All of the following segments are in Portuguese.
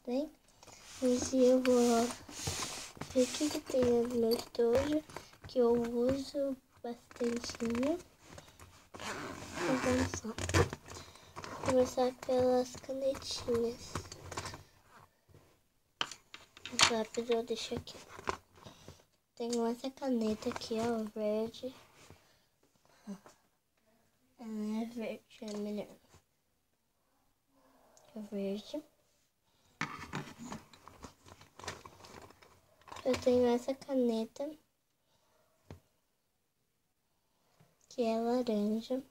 bem? Hoje eu vou ver o que tem no meu estojo, que eu uso bastantinho. Então vamos lá. Vou começar pelas canetinhas. Mais rápido eu deixo aqui. Tenho essa caneta aqui, ó, verde. Ela é verde, é melhor. É verde. Eu tenho essa caneta, que é laranja.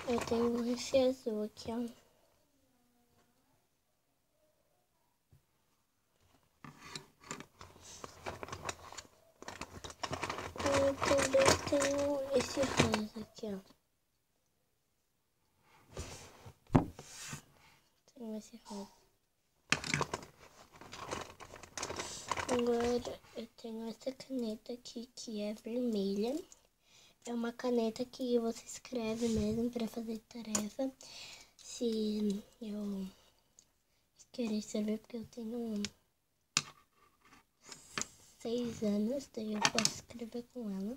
Eu tenho esse azul aqui, ó. Eu também tenho esse rosa aqui, ó. Tenho esse rosa. Agora eu tenho essa caneta aqui que é vermelha. É uma caneta que você escreve mesmo para fazer tarefa. Se eu querer escrever, porque eu tenho 6 anos, daí eu posso escrever com ela.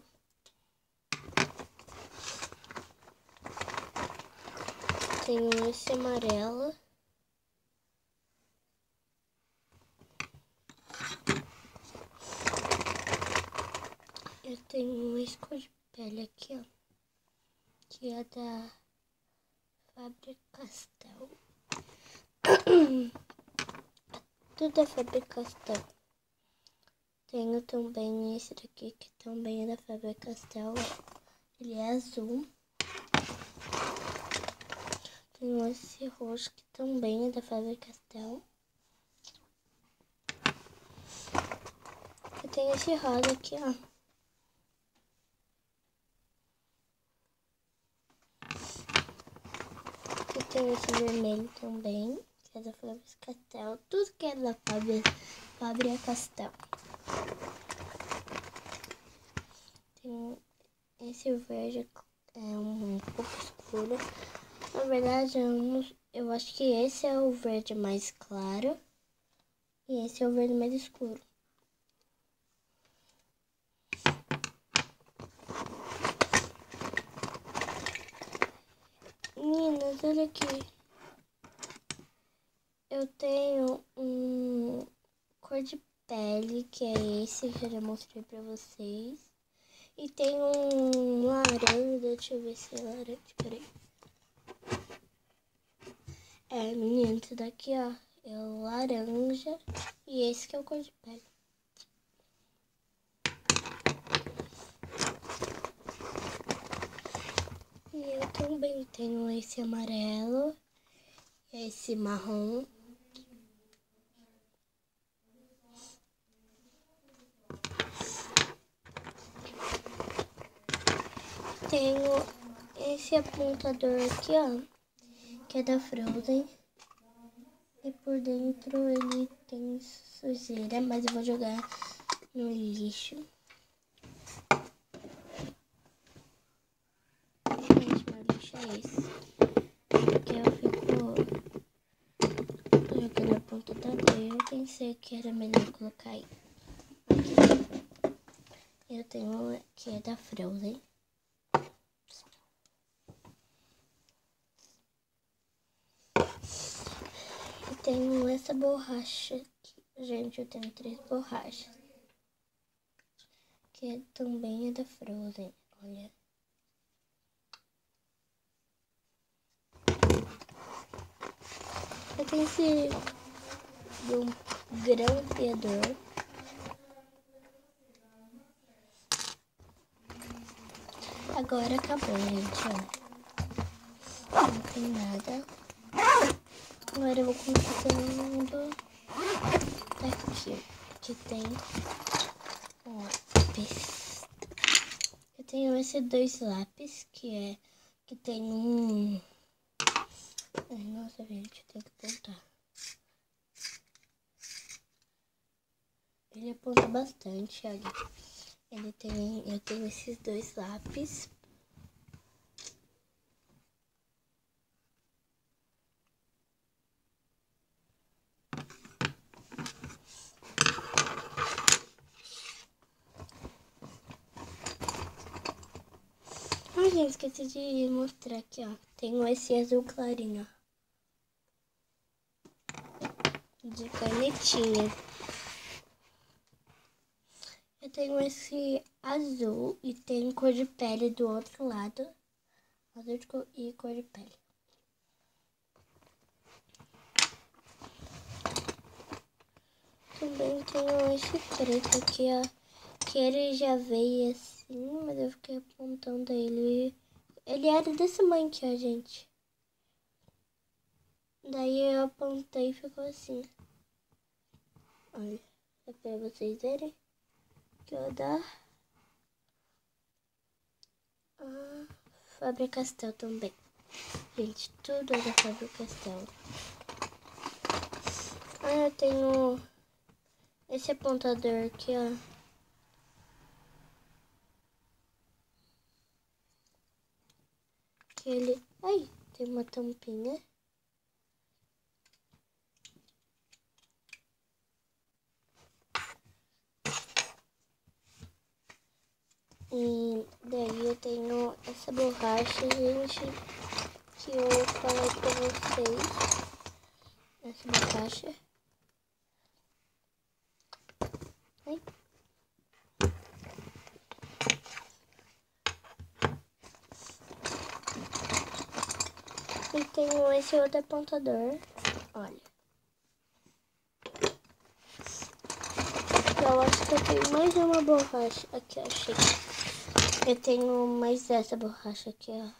Tenho esse amarelo. Eu tenho um escova-pele aqui, ó, que é da Faber-Castell. Tudo da Faber-Castell. Tenho também esse daqui, que também é da Faber-Castell. Ele é azul. Tenho esse roxo, que também é da Faber-Castell. Eu tenho esse rosa aqui, ó. Eu tenho esse vermelho também, que é da Faber-Castell. Tudo que é da Faber-Castell. Tem esse verde, é um pouco escuro. Na verdade, eu acho que esse é o verde mais claro e esse é o verde mais escuro. Meninas, olha aqui. Eu tenho um cor de pele, que é esse que eu já mostrei pra vocês. E tem um laranja, deixa eu ver se é laranja, peraí. É, menino, esse daqui, ó, é o laranja e esse que é o cor de pele. E eu também tenho esse amarelo, esse marrom. Tenho esse apontador aqui, ó, que é da Frozen. E por dentro ele tem sujeira, mas eu vou jogar no lixo. Gente, meu lixo é esse. Porque eu fico jogando a ponta da agulha. Eu pensei que era melhor colocar aí. Eu tenho que é da Frozen. E tenho essa borracha aqui. Gente, eu tenho 3 borrachas. Que também é da Frozen. Olha. Eu tenho esse do grampeador. Agora acabou, gente, ó. Não tem nada. Agora eu vou começando daqui, que tem lápis. Eu tenho esses 2 lápis, que tem um... Ai, nossa, gente, tem que apontar. Ele aponta bastante, olha. Eu tenho esses 2 lápis. Ai, gente, esqueci de mostrar aqui, ó. Tenho esse azul clarinho, ó, de canetinha. Eu tenho esse azul e tem cor de pele do outro lado. Azul e cor de pele. Também tenho esse preto aqui, ó. Que ele já veio assim, mas eu fiquei apontando ele. Ele era desse tamanho aqui, ó, gente. Daí eu apontei e ficou assim. Olha, é pra vocês verem. Que eu dar. Faber-Castell também. Gente, tudo é da Faber-Castell. Eu tenho esse apontador aqui, ó. Que ele... Ai, tem uma tampinha. E daí eu tenho essa borracha, gente, que eu falei pra vocês. Essa borracha. Ai. E tenho esse outro apontador. Olha. Eu acho que eu tenho mais uma borracha. Aqui, achei. Eu tenho mais essa borracha aqui, ó.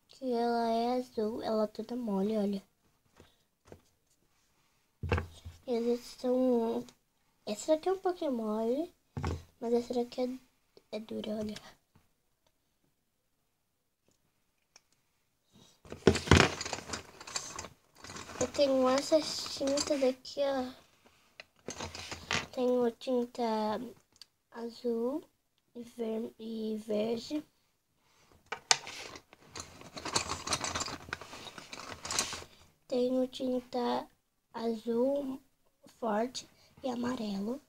Que ela é azul. Ela toda mole, olha. Eles são... Essa daqui é um pouquinho mole. Mas essa daqui é dura, olha. Eu tenho essas tintas aqui, ó. Tenho tinta azul e verde. Tenho tinta azul forte e amarelo.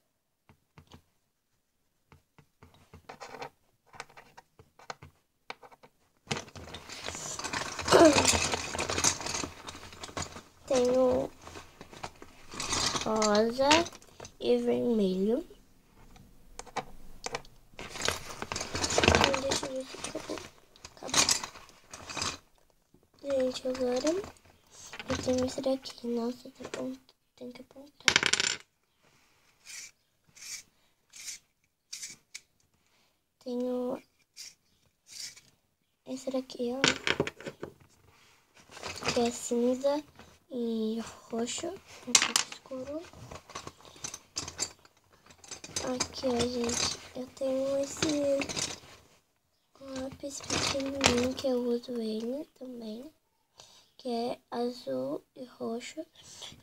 Tenho rosa e vermelho. Deixa eu ver se acabou. Gente, agora eu tenho esse daqui. Nossa, tem que apontar. Tenho esse daqui, ó. Que é cinza e roxo, um pouco escuro. Aqui, ó, gente, eu tenho esse lápis pequenininho que eu uso ele também, que é azul e roxo.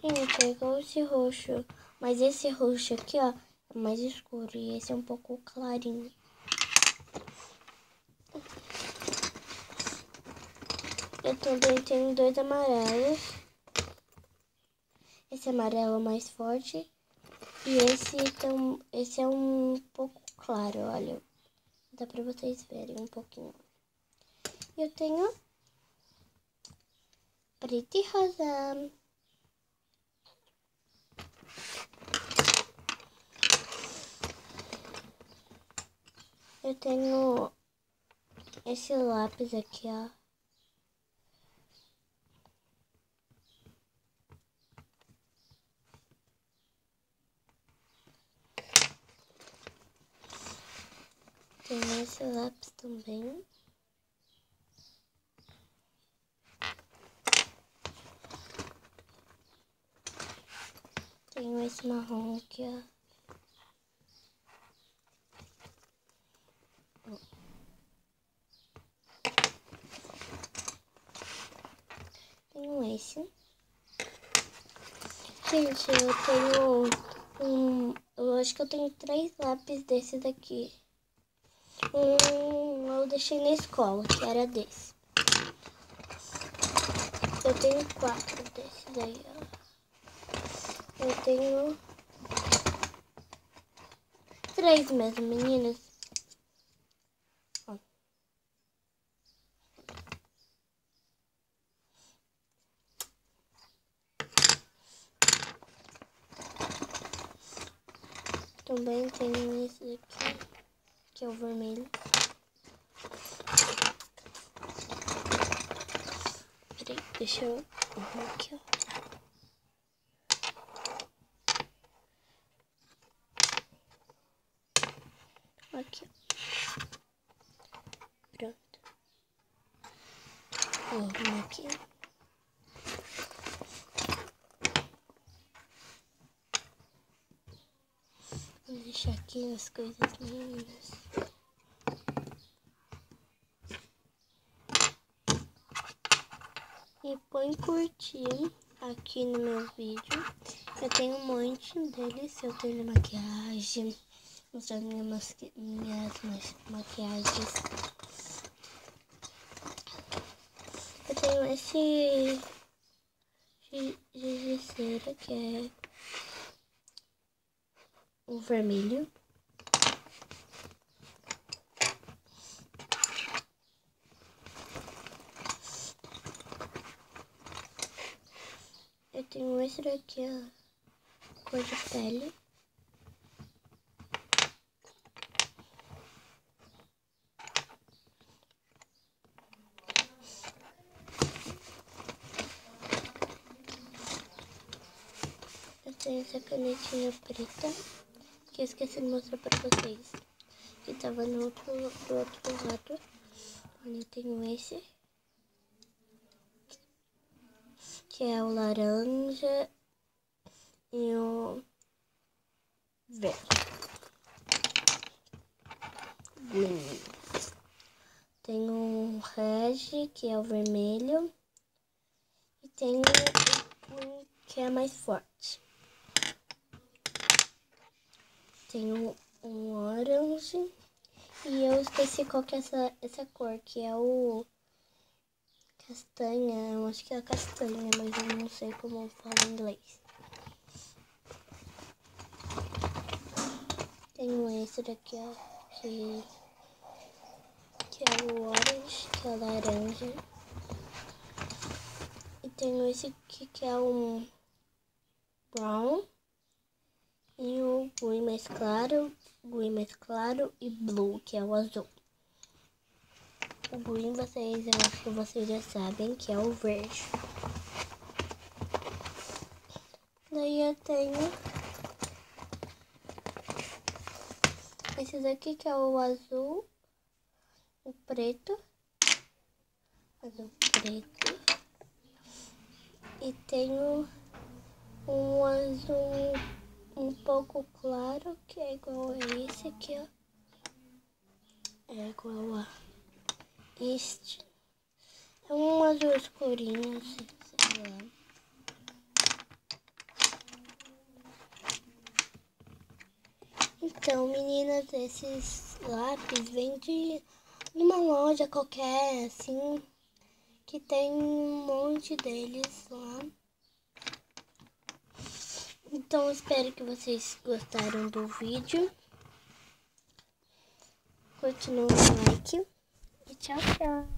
Gente, é igual esse roxo, mas esse roxo aqui, ó, é mais escuro e esse é um pouco clarinho. Eu também tenho dois amarelos. Esse amarelo é mais forte e esse é um pouco claro, olha. Dá pra vocês verem um pouquinho. Eu tenho preto e rosa. Eu tenho esse lápis aqui, ó. Tenho esse lápis também. Tenho esse marrom aqui, ó. Tenho esse. Gente, eu tenho eu acho que eu tenho 3 lápis desse daqui. Eu deixei na escola, que era desse. Eu tenho 4 desses aí, ó. Eu tenho 3 mesmo, meninas. Ó. Também tenho esse aqui, que é o vermelho. Peraí, deixa eu arrumar aqui, ó. Aqui, ó. Pronto. Vou arrumar aqui. Vou deixar aqui as coisas lindas. E põe curtir aqui no meu vídeo. Eu tenho um monte deles. Eu tenho maquiagem, mostrando minhas maquiagens. Eu tenho esse giz de cera, que é o vermelho. Eu tenho esse daqui, ó, cor de pele. Eu tenho essa canetinha preta, que eu esqueci de mostrar pra vocês, que tava do outro lado. Olha, eu tenho esse, que é o laranja e o verde. Green. Tem um red, que é o vermelho. E tem um que é mais forte. Tem um orange. E eu esqueci qual que é essa cor, que é o castanha. Eu acho que é castanha, mas eu não sei como fala em inglês. Tenho esse daqui, ó, que é o orange, que é o laranja. E tenho esse aqui, que é um brown. E o green mais claro e blue, que é o azul. O green eu acho que vocês já sabem, que é o verde. Daí eu tenho esses aqui, que é o azul, o preto, azul preto. E tenho um azul um pouco claro, que é igual a esse aqui, ó. É igual a este. É um azul escurinho, assim, sei lá. Então, meninas, esses lápis vêm de uma loja qualquer, assim, que tem um monte deles lá. Então, espero que vocês gostaram do vídeo. Continua o like e tchau, tchau.